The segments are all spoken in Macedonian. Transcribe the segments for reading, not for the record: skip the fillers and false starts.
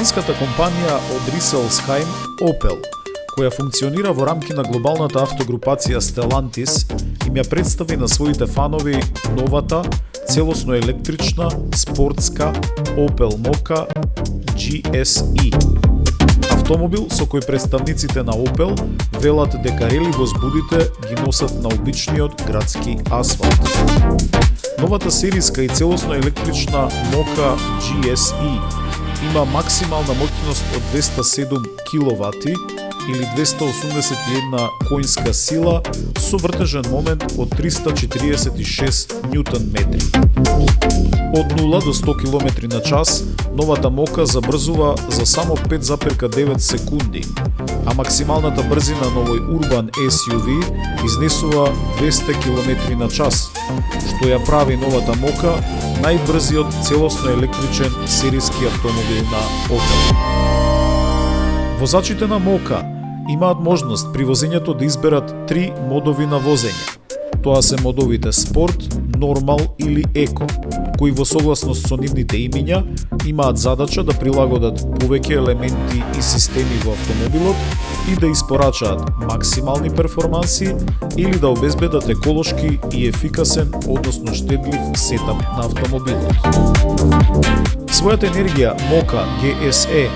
Германската компанија од Rüsselsheim Opel, која функционира во рамки на глобалната автогрупација Stellantis, им ја представи на своите фанови новата, целосно електрична, спортска Opel Mokka GSE. Автомобил со кој представниците на Opel велат дека рели возбудите ги носат на обичниот градски асфалт. Новата сериска и целосно електрична Mokka GSE има максимална моќност од 207 киловати или 281 коњска сила со вртежен момент од 346 ньютон метри. Од 0 до 100 км на час, новата Mokka забрзува за само 5,9 секунди, а максималната брзина на овој урбан SUV изнесува 200 км на час, што ја прави новата Mokka најбрзиот целосно електричен сериски автомобил на Opel. Возачите на Mokka имаат можност при возењето да изберат 3 модови на возење. Тоа се модовите Спорт, Нормал или Еко, кои во согласност со нивните имиња имаат задача да прилагодат повеќе елементи и системи во автомобилот и да испорачаат максимални перформанси или да обезбедат еколошки и ефикасен, односно штедлив сетап на автомобилот. Својата енергија Mokka GSE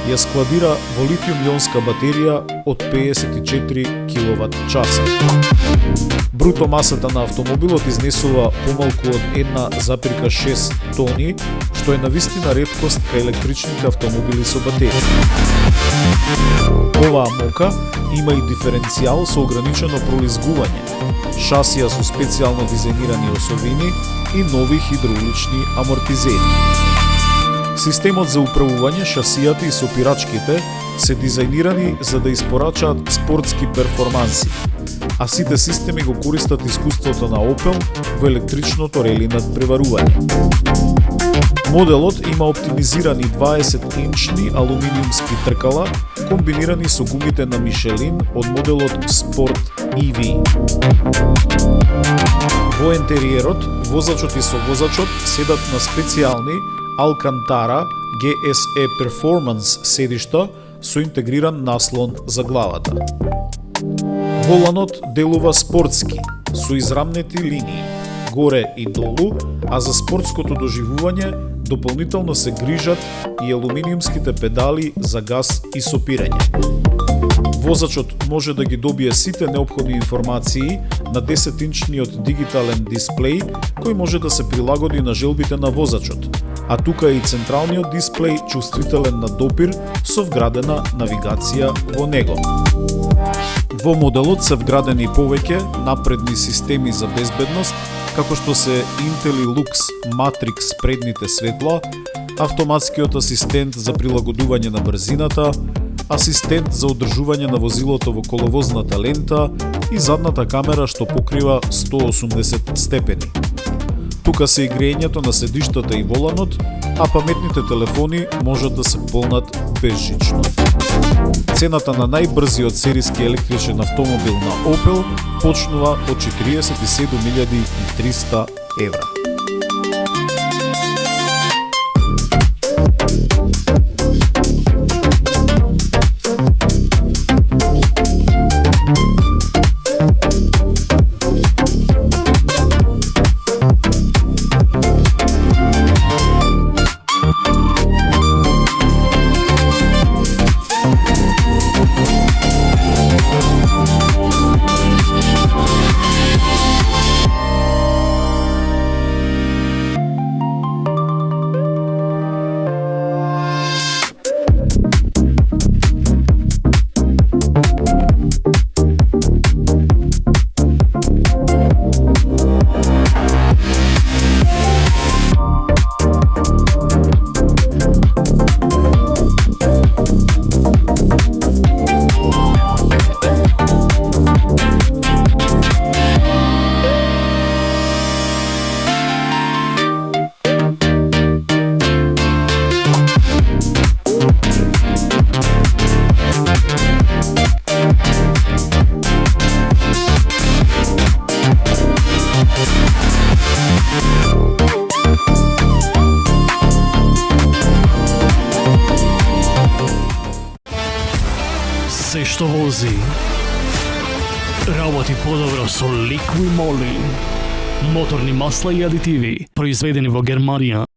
ја складира во литиум-ионска батерија од 54 киловат-часа. Бруто масата на автомобилот изнесува помалку од 1,6 тони, што е навистина реткост кај електричните автомобили со батерија. Оваа Mokka има и диференцијал со ограничено пролизгување, шасија со специјално дизајнирани осовини и нови хидраулични амортизери. Системот за управување, шасијата и сопирачките се дизајнирани за да испорачаат спортски перформанси, а сите системи го користат искуството на Opel во електричното рели надпреварување. Моделот има оптимизирани 20-инчни алуминиумски тркала, комбинирани со гумите на Michelin од моделот Sport EV. Во интериерот, возачот и совозачот седат на специјални Alcantara GSE Performance седишта со интегриран наслон за главата. Воланот делува спортски, со израмнети линии, горе и долу, а за спортското доживување дополнително се грижат и алуминиумските педали за газ и сопирање. Возачот може да ги добие сите неопходни информации на 10-инчниот дигитален дисплеј кој може да се прилагоди на желбите на возачот, а тука и централниот дисплеј чувствителен на допир со вградена навигација во него. Во моделот се вградени повеќе напредни системи за безбедност, како што се IntelliLux Matrix предните светла, автоматскиот асистент за прилагодување на брзината, асистент за одржување на возилото во коловозната лента и задната камера што покрива 180 степени. Тука се и грејењето на седиштата и воланот, а паметните телефони можат да се полнат безжично. Цената на најбрзиот сериски електричен автомобил на Opel почнува од 47.300 евра. што вози, работи подобро со Liqui Moly. Моторни масла и адитиви, произведени во Германија.